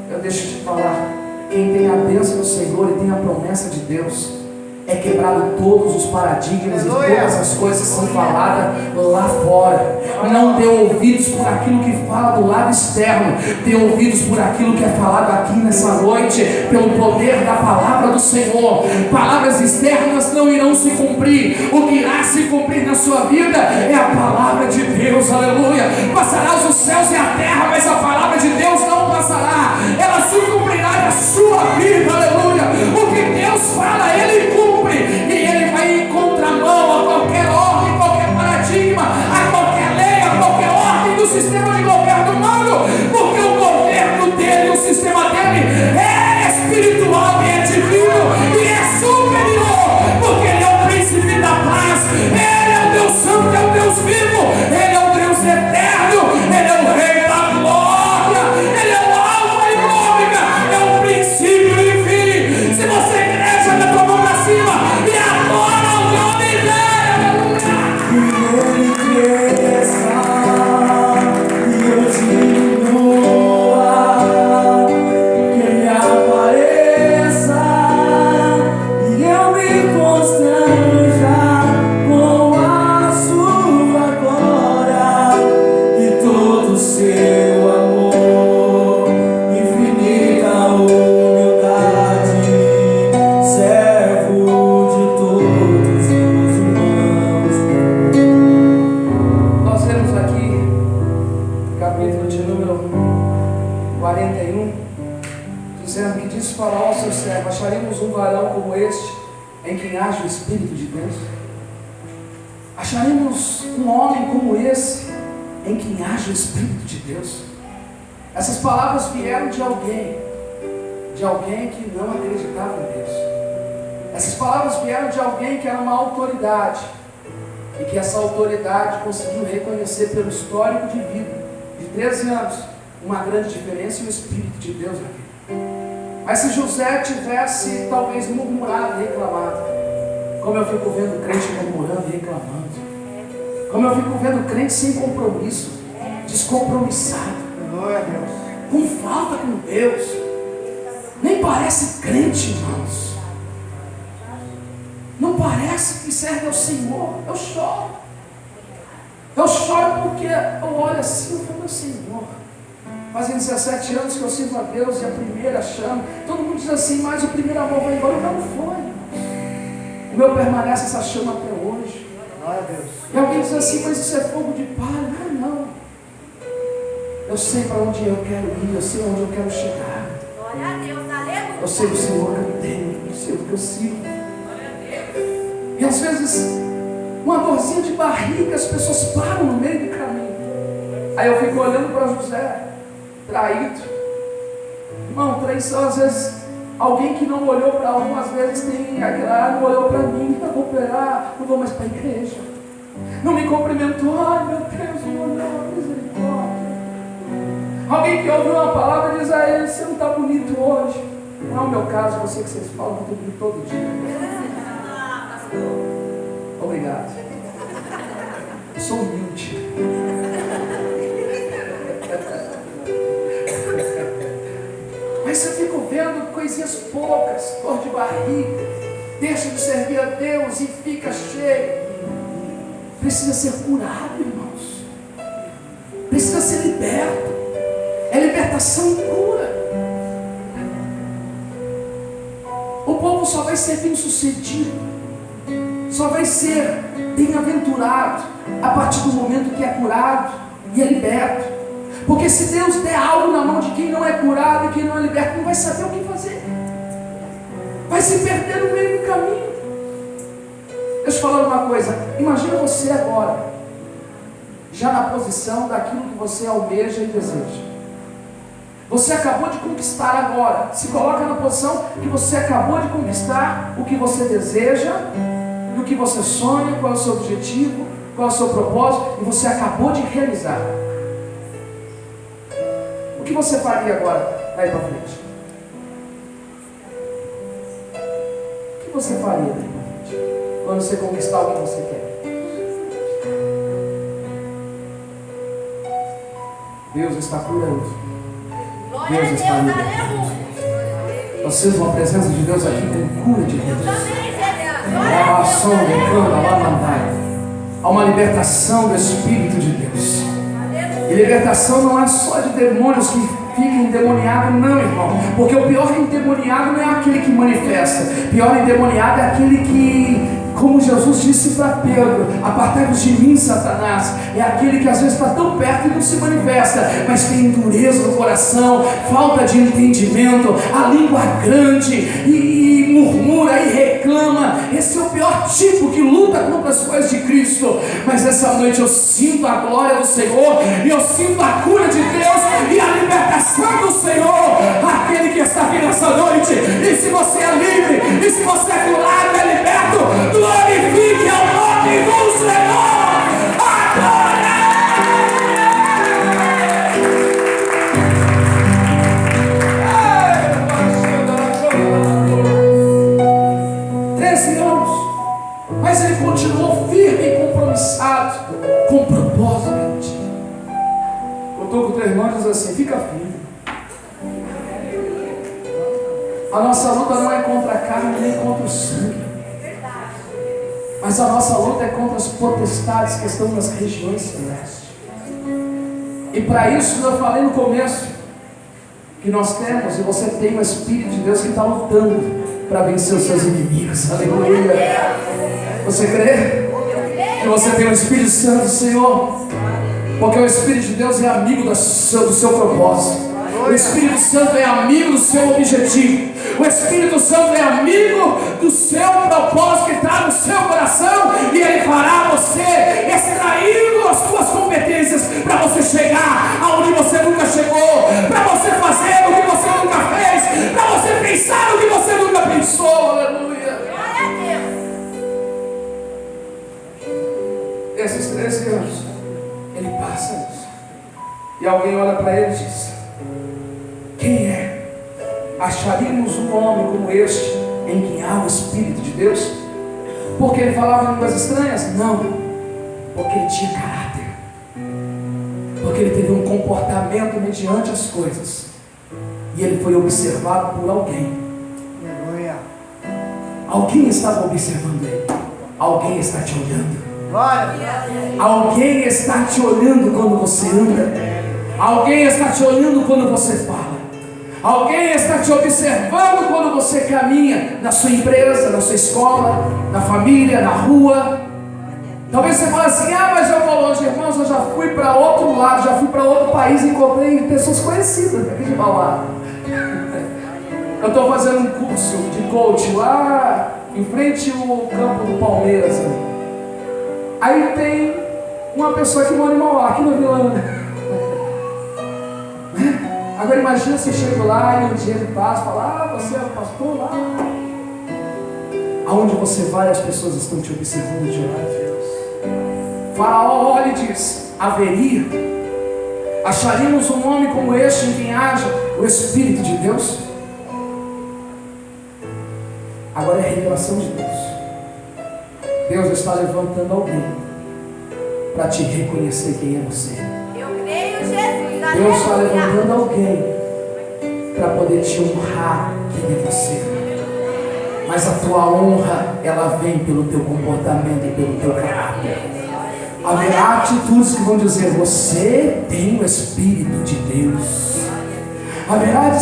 Eu deixo de falar. Quem tem a bênção do Senhor e tem a promessa de Deus, é quebrado todos os paradigmas e todas as coisas que são faladas lá fora. Não dê ouvidos por aquilo que fala do lado externo. Dê ouvidos por aquilo que é falado aqui nessa noite, pelo poder da palavra do Senhor. Palavras externas não irão se cumprir. O que irá se cumprir na sua vida é a palavra de Deus. Aleluia. Passará os céus e a terra, mas a palavra de Deus não passará. Ela se cumprirá na sua vida. Aleluia. O que Deus fala, Ele cumpre. E Ele vai em contramão a qualquer ordem, qualquer paradigma, a qualquer lei, a qualquer ordem do sistema de governo humano, porque o governo dele, o sistema dele é espiritual e é divino e é superior, porque Ele é o príncipe da paz, Ele é o Deus santo, é o Deus vivo, Ele é o Deus eterno, Ele é o Rei da glória, Ele é o alfa e o ômega, é o princípio e o fim. Se você crê, joga a tua mão pra cima e adora o nome dele. Que Ele cresça e eu diminua, que Ele apareça e eu me constranja com a sua glória e todo o seu amor, infinita humildade, servo de todos os irmãos. Nós vemos aqui, capítulo de número 41, dizendo que disse Faraó ao seu servo, acharemos um varão como este, em quem haja o Espírito de Deus? Acharemos um homem como esse, em quem haja o Espírito de Deus? Essas palavras vieram de alguém que não acreditava em Deus. Essas palavras vieram de alguém que era uma autoridade, e que essa autoridade conseguiu reconhecer pelo histórico de vida, de 13 anos, uma grande diferença e o Espírito de Deus na vida. Mas se José tivesse talvez murmurado e reclamado, como eu fico vendo crente murmurando e reclamando, como eu fico vendo crente sem compromisso, descompromissado, com falta com Deus, nem parece crente, irmãos. Não parece que serve ao Senhor. Eu choro porque eu olho assim e falo, meu Senhor, fazem 17 anos que eu sirvo a Deus e a primeira chama. Todo mundo diz assim, mas o primeiro amor vai embora. Não foi, irmãos. O meu permanece essa chama até hoje. Glória a Deus. E alguém diz assim, mas isso é fogo de palha. Não. Eu sei para onde eu quero ir, eu sei onde eu quero chegar. Glória a Deus, aleluia. Eu sei o Senhor que eu tenho, eu sei o que eu sirvo. E às vezes, uma dorzinha de barriga, as pessoas param no meio do caminho. Aí eu fico olhando para José, traído. Irmão, traição, às vezes, alguém que não olhou para um, às vezes tem aquela, não olhou para mim, não vou operar, não vou mais para a igreja. Não me cumprimentou, ai meu Deus, não, misericórdia. Alguém que ouviu uma palavra e diz a ele, você não está bonito hoje. Não é o meu caso, eu sei que vocês falam muito bonito todo dia. Obrigado. Eu sou humilde. Mas eu fico vendo coisinhas poucas, dor de barriga, deixa de servir a Deus e fica cheio. Precisa ser curado, irmãos. Precisa ser liberto. É libertação e cura. O povo só vai ser bem-sucedido, só vai ser bem-aventurado a partir do momento que é curado e é liberto. Porque se Deus der algo na mão de quem não é curado e quem não é liberto, não vai saber o que fazer. Vai se perder no meio do caminho. Deixa eu falar uma coisa. Imagina você agora, já na posição daquilo que você almeja e deseja. Você acabou de conquistar agora. Se coloca na posição que você acabou de conquistar o que você deseja, e o que você sonha, qual é o seu objetivo, qual é o seu propósito, e você acabou de realizar. O que você faria agora, daí para frente? O que você faria daí para frente? Quando você conquistar o que você quer? Deus está curando. Deus está libertando. Vocês vão a presença de Deus aqui com cura de Deus. Há uma libertação do Espírito de Deus. E libertação não é só de demônios que ficam endemoniados, não, irmão. Porque o pior endemoniado não é aquele que manifesta. O pior endemoniado é aquele que, como Jesus disse para Pedro, apartai-vos de mim, Satanás. É aquele que às vezes está tão perto e não se manifesta, mas tem endureza no coração, falta de entendimento, a língua grande e murmura e reclama. Esse é o pior tipo que luta contra as coisas de Cristo. Mas essa noite eu sinto a glória do Senhor, e eu sinto a cura de Deus e a libertação do Senhor. Aquele que está aqui nessa noite, e se você é livre, e se você é curado, é liberto, glorifique ao nome do Senhor. Adore! 13 anos, mas ele continuou firme e compromissado com o propósito. Eu estou com o teu irmão e diz assim: fica firme. A nossa luta não é contra a carne nem contra o sangue, mas a nossa luta é contra as potestades que estão nas regiões celestes. E para isso eu falei no começo que nós temos, e você tem o Espírito de Deus que está lutando para vencer os seus inimigos. Aleluia. Você crê que você tem o Espírito Santo do Senhor? Porque o Espírito de Deus é amigo do seu propósito. O Espírito Santo é amigo do seu objetivo. O Espírito Santo é amigo do seu propósito que está no seu coração, e ele fará você extraindo as suas competências para você chegar aonde você nunca chegou, para você fazer o que você nunca fez, para você pensar o que você nunca pensou. Aleluia. Esses 13 anos ele passa isso, e alguém olha para ele e diz: quem é? Acharíamos um homem como este em quem há o Espírito de Deus? Porque ele falava línguas estranhas? Não, porque ele tinha caráter, porque ele teve um comportamento mediante as coisas, e ele foi observado por alguém. Alguém estava observando ele. Alguém está te olhando. Alguém está te olhando quando você anda. Alguém está te olhando quando você fala. Alguém está te observando quando você caminha na sua empresa, na sua escola, na família, na rua. Talvez você fale assim: ah, mas eu vou longe. Irmãos, eu já fui para outro lado, já fui para outro país e encontrei pessoas conhecidas aqui de Mauá. Eu estou fazendo um curso de coach lá em frente ao campo do Palmeiras. Aí tem uma pessoa que mora em Mauá, aqui na Vila. Agora imagina você chega lá e um dia ele passa e fala: ah, você é o pastor lá. Aonde você vai, as pessoas estão te observando de lá. Faraó olha e diz: haveria, acharíamos um homem como este em quem haja o Espírito de Deus? Agora é a revelação de Deus. Deus está levantando alguém para te reconhecer quem é você. Eu creio, Jesus. Deus está Aleluia. levantando alguém para poder te honrar quem é você. Mas a tua honra, ela vem pelo teu comportamento e pelo teu caráter. Haverá atitudes que vão dizer: você tem o Espírito de Deus. Haverá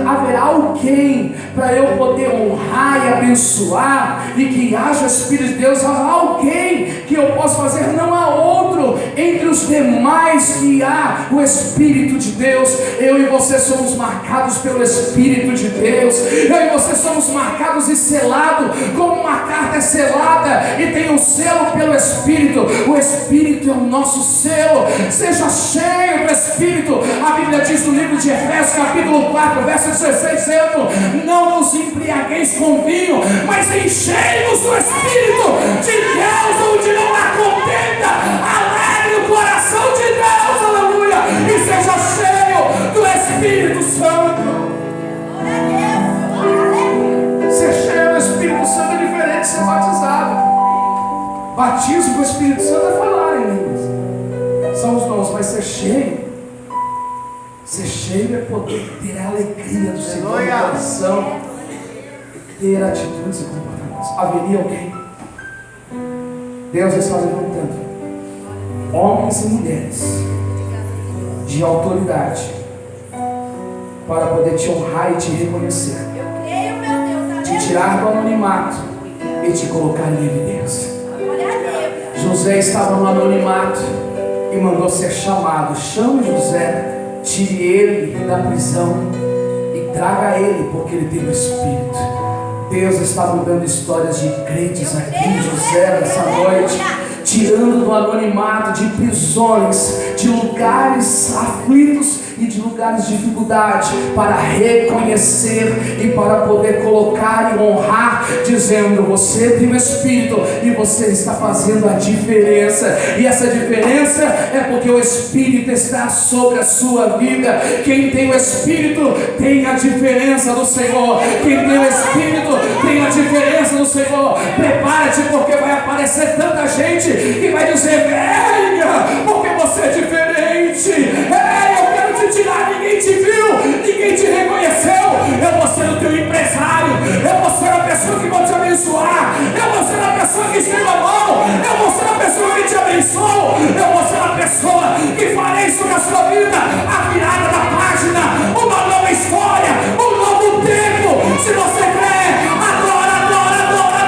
haverá alguém para eu poder honrar e abençoar e que haja o Espírito de Deus. Haverá alguém que eu possa fazer, não há outro entre os demais que há o Espírito de Deus. Eu e você somos marcados pelo Espírito de Deus. Eu e você somos marcados e selados como uma carta é selada e tem um selo pelo Espírito. O Espírito é o nosso selo. Seja cheio do Espírito. A Bíblia diz no livro de Efésios capítulo 4, verso 16, dizendo: não nos embriagueis com vinho, mas enchei-nos do Espírito de Deus, onde não há contenda. Alegre o coração de Deus, aleluia, e seja cheio do Espírito Santo. Glória a Deus. Aleluia. Ser cheio do Espírito Santo é diferente de ser batizado. Batismo com o Espírito Santo é falar em línguas, são os dons, mas ser cheio é poder ter a alegria do Senhor no coração, ter atitudes e comportamentos. Haveria alguém? Deus está levantando homens e mulheres de autoridade para poder te honrar e te reconhecer, Eu creio, meu Deus. te tirar do anonimato e te colocar em evidência. Glória a Deus. José estava no anonimato e mandou ser chamado. Chame José, tire ele da prisão e traga ele, porque ele tem o Espírito. Deus está mudando histórias de crentes aqui em José nessa noite, tirando do anonimato, de prisões, de lugares aflitos e de lugares de dificuldade, para reconhecer e para poder colocar e honrar, dizendo: você tem o Espírito e você está fazendo a diferença. E essa diferença é porque o Espírito está sobre a sua vida. Quem tem o Espírito tem a diferença do Senhor. Quem tem o Espírito tem a diferença do Senhor. Prepara-te, porque vai aparecer tanta gente que vai dizer: venha, porque você é diferente. Eu quero te tirar, ninguém te viu, ninguém te reconheceu. Eu vou ser o teu empresário, eu vou ser a pessoa que vai te abençoar, eu vou ser a pessoa que estende a mão, eu vou ser a pessoa que te abençoa, eu vou ser a pessoa que farei sobre a sua vida a virada da página, uma nova história, um novo tempo. Se você crê, adora, adora, adora,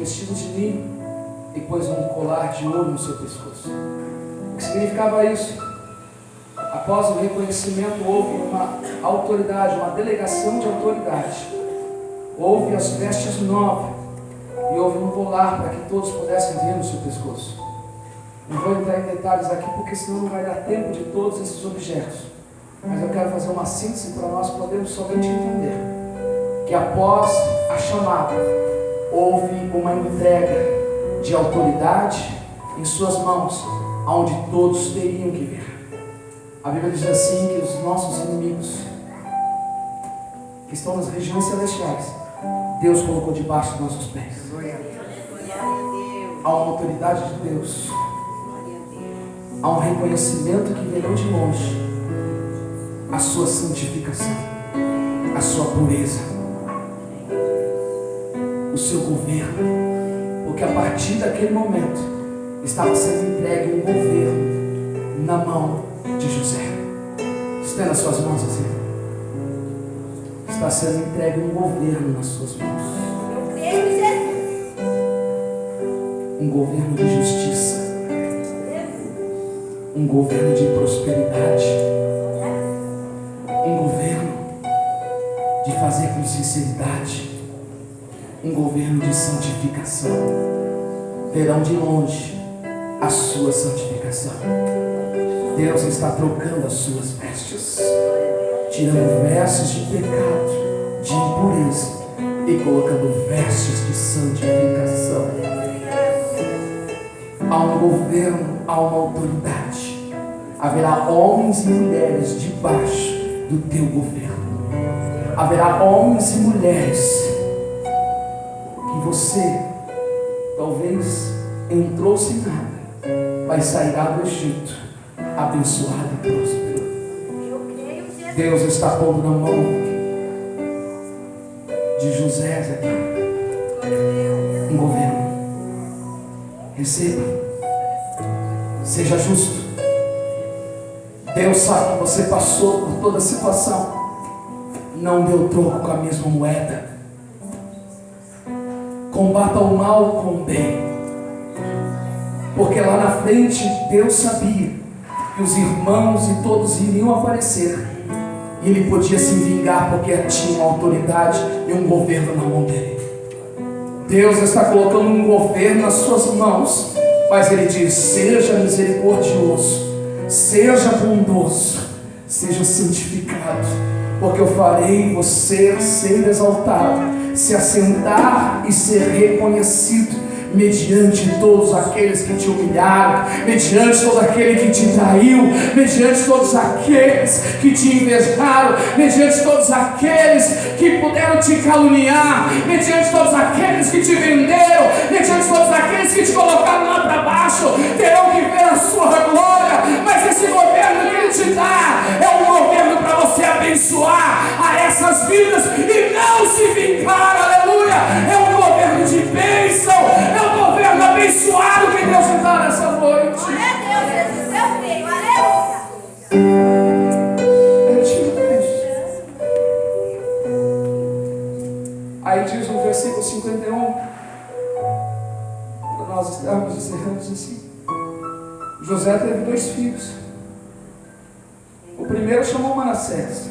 vestido de linho e pôs um colar de ouro no seu pescoço. O que significava isso? Após o reconhecimento, houve uma autoridade, uma delegação de autoridade. Houve as vestes novas e houve um colar para que todos pudessem ver no seu pescoço. Não vou entrar em detalhes aqui, porque senão não vai dar tempo de todos esses objetos. Mas eu quero fazer uma síntese para nós podermos somente entender que após a chamada, houve uma entrega de autoridade em suas mãos, onde todos teriam que ver. A Bíblia diz assim que os nossos inimigos, que estão nas regiões celestiais, Deus colocou debaixo dos nossos pés. Há uma autoridade de Deus, há um reconhecimento que vem de longe, a sua santificação, a sua pureza, o seu governo, porque a partir daquele momento estava sendo entregue um governo na mão de José. Estenda as suas mãos assim. Está sendo entregue um governo nas suas mãos. Eu creio em Jesus. um governo de justiça, um governo de prosperidade, um governo de fazer com sinceridade, um governo de santificação. Verão de longe a sua santificação. Deus está trocando as suas vestes, tirando vestes de pecado, de impureza, e colocando vestes de santificação. Há um governo, há uma autoridade. Haverá homens e mulheres debaixo do teu governo. Haverá homens e mulheres que você talvez entrou sem nada, mas sairá do Egito abençoado e próspero. Deus está pondo na mão de José aqui um governo. Receba, seja justo. Deus sabe que você passou por toda a situação, não deu troco com a mesma moeda. Combata o mal com o bem, porque lá na frente Deus sabia que os irmãos e todos iriam aparecer, e Ele podia se vingar porque tinha autoridade e um governo na mão dele. Deus está colocando um governo nas suas mãos, mas Ele diz: seja misericordioso, seja bondoso, seja santificado, porque eu farei você ser exaltado, se assentar e ser reconhecido mediante todos aqueles que te humilharam, mediante todo aquele que te traiu, mediante todos aqueles que te invejaram, mediante todos aqueles que puderam te caluniar, mediante todos aqueles que te venderam, mediante todos aqueles que te colocaram lá para baixo, terão que ver a sua glória. Mas esse governo que Ele te dá é um governo para você abençoar a essas vidas e não se vingar, aleluia. É um governo de bênção, é um governo abençoado que Deus te dá nessa noite. Glória a Deus, Jesus, eu creio, aleluia. Aí diz no versículo 51, para nós estarmos encerrando assim: José teve 2 filhos. O primeiro chamou Manassés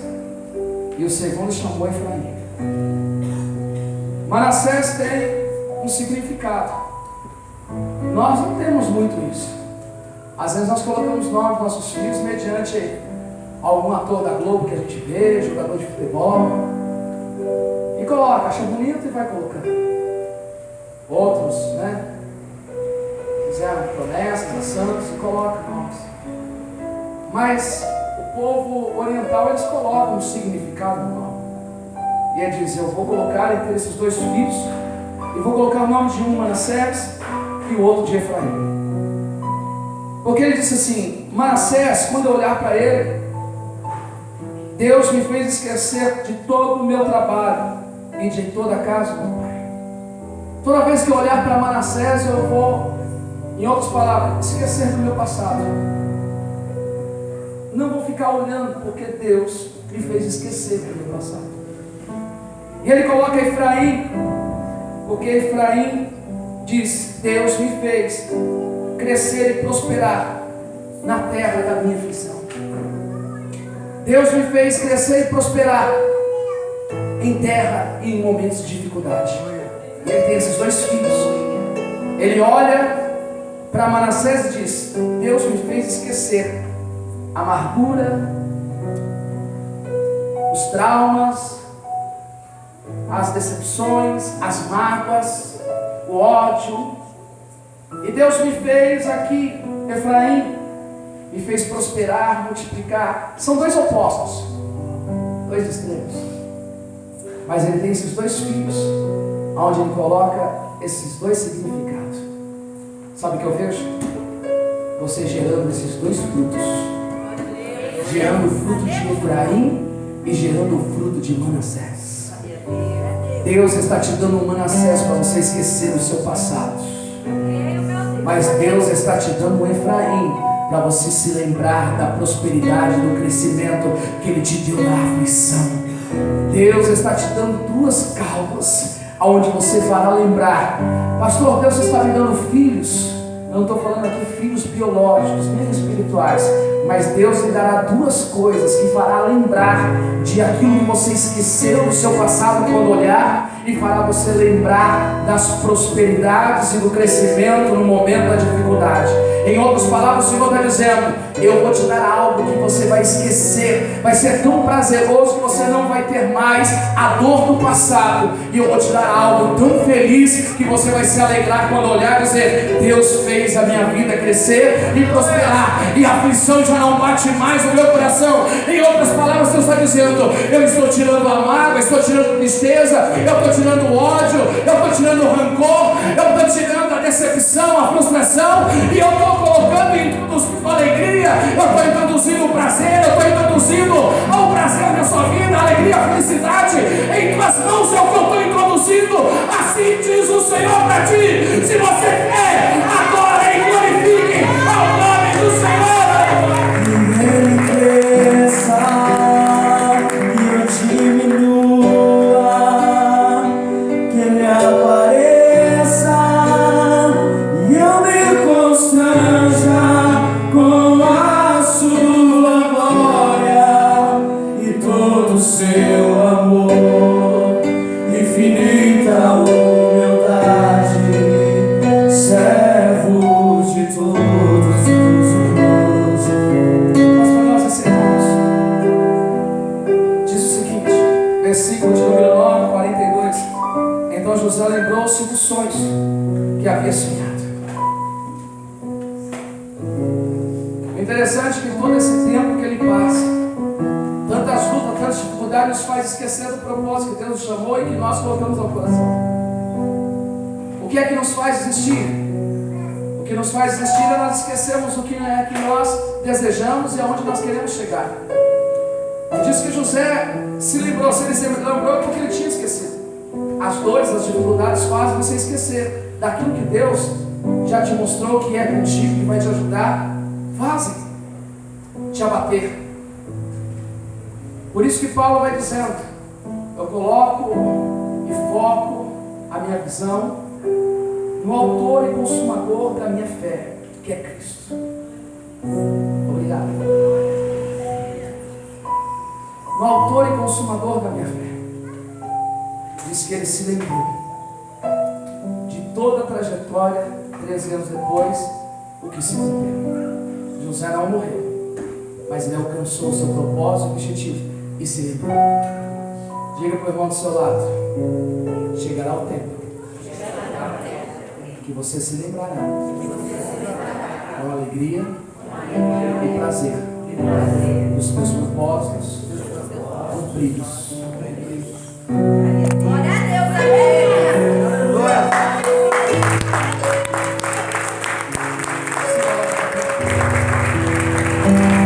e o segundo chamou Efraim. Manassés tem um significado. Nós não temos muito isso. Às vezes nós colocamos nomes dos nossos filhos mediante algum ator da Globo que a gente vê, jogador de futebol, e coloca, acha bonito e vai colocando. Outros, fizeram promessas a santos e colocam nomes. Mas o povo oriental, eles colocam um significado no nome. E ele diz: eu vou colocar entre esses 2 filhos, e vou colocar o nome de um Manassés e o outro de Efraim. Porque ele disse assim: Manassés, quando eu olhar para ele, Deus me fez esquecer de todo o meu trabalho e de toda a casa do meu pai. Toda vez que eu olhar para Manassés, eu vou, em outras palavras, esquecer do meu passado. Não vou ficar olhando, porque Deus me fez esquecer do meu passado. E ele coloca Efraim, porque Efraim diz: Deus me fez crescer e prosperar na terra da minha aflição. Deus me fez crescer e prosperar em terra e em momentos de dificuldade. E ele tem esses 2 filhos. Ele olha para Manassés e diz: Deus me fez esquecer a amargura, os traumas, as decepções, as mágoas, o ódio. E Deus me fez aqui, Efraim, me fez prosperar, multiplicar. São 2 opostos, 2 extremos. Mas ele tem esses 2 filhos, onde ele coloca esses 2 significados. Sabe o que eu vejo? Você gerando esses 2 frutos, gerando o fruto de Efraim e gerando o fruto de Manassés. Deus está te dando um Manassés para você esquecer do seu passado, mas Deus está te dando um Efraim para você se lembrar da prosperidade, do crescimento que Ele te deu na aflição. Deus está te dando 2 caudas, onde você fará lembrar. Pastor, Deus está me dando filhos. Eu não estou falando aqui filhos biológicos, nem espirituais, mas Deus lhe dará duas coisas que fará lembrar de aquilo que você esqueceu do seu passado quando olhar, e fará você lembrar das prosperidades e do crescimento no momento da dificuldade. Em outras palavras, o Senhor está dizendo: eu vou te dar algo que você vai esquecer, vai ser tão prazeroso que você não vai ter mais a dor do passado, e eu vou te dar algo tão feliz que você vai se alegrar quando olhar e dizer: Deus fez a minha vida crescer e prosperar, e a aflição já não bate mais no meu coração. Em outras palavras, Deus está dizendo: eu estou tirando a mágoa, estou tirando a tristeza, eu estou tirando o ódio, eu estou tirando o rancor, eu estou tirando a decepção, a frustração, e eu estou colocando e introduzindo alegria, eu estou introduzindo o prazer, eu estou introduzindo o prazer na sua vida, a alegria, a felicidade. Em tuas mãos é o que eu estou introduzindo. Assim diz o Senhor para ti. Se você quer, adore e glorifique ao nome do Senhor. Que Ele cresça e eu diminua, que Ele apareça e eu me constranja com a sua glória e todo o seu amor, infinita humildade, servo de todos os humanos. Mas para nós encerramos, diz o seguinte, versículo de número 9, 42. Então José lembrou-se dos sonhos que havia sonhado. O interessante é que todo esse tempo que ele passa, tantas lutas, tantas dificuldades, nos faz esquecer do propósito que Deus nos chamou e que nós colocamos ao coração. O que é que nos faz desistir? O que nos faz desistir é nós esquecermos o que é que nós desejamos e aonde nós queremos chegar. Diz que José se lembrou, se ele se lembrou porque ele tinha esquecido. As dores, as dificuldades fazem você esquecer daquilo que Deus já te mostrou que é contigo, que vai te ajudar. Fazem te abater. Por isso que Paulo vai dizendo: eu coloco e foco a minha visão no autor e consumador da minha fé, que é Cristo. Obrigado. No autor e consumador da minha fé. Diz que ele se lembrou de toda a trajetória, 13 anos depois, o que se cumpriu. José não morreu, mas ele alcançou o seu propósito e objetivo e se lembrou. Diga para o irmão do seu lado: chegará o tempo que você se lembrará com alegria e prazer dos teus propósitos cumpridos.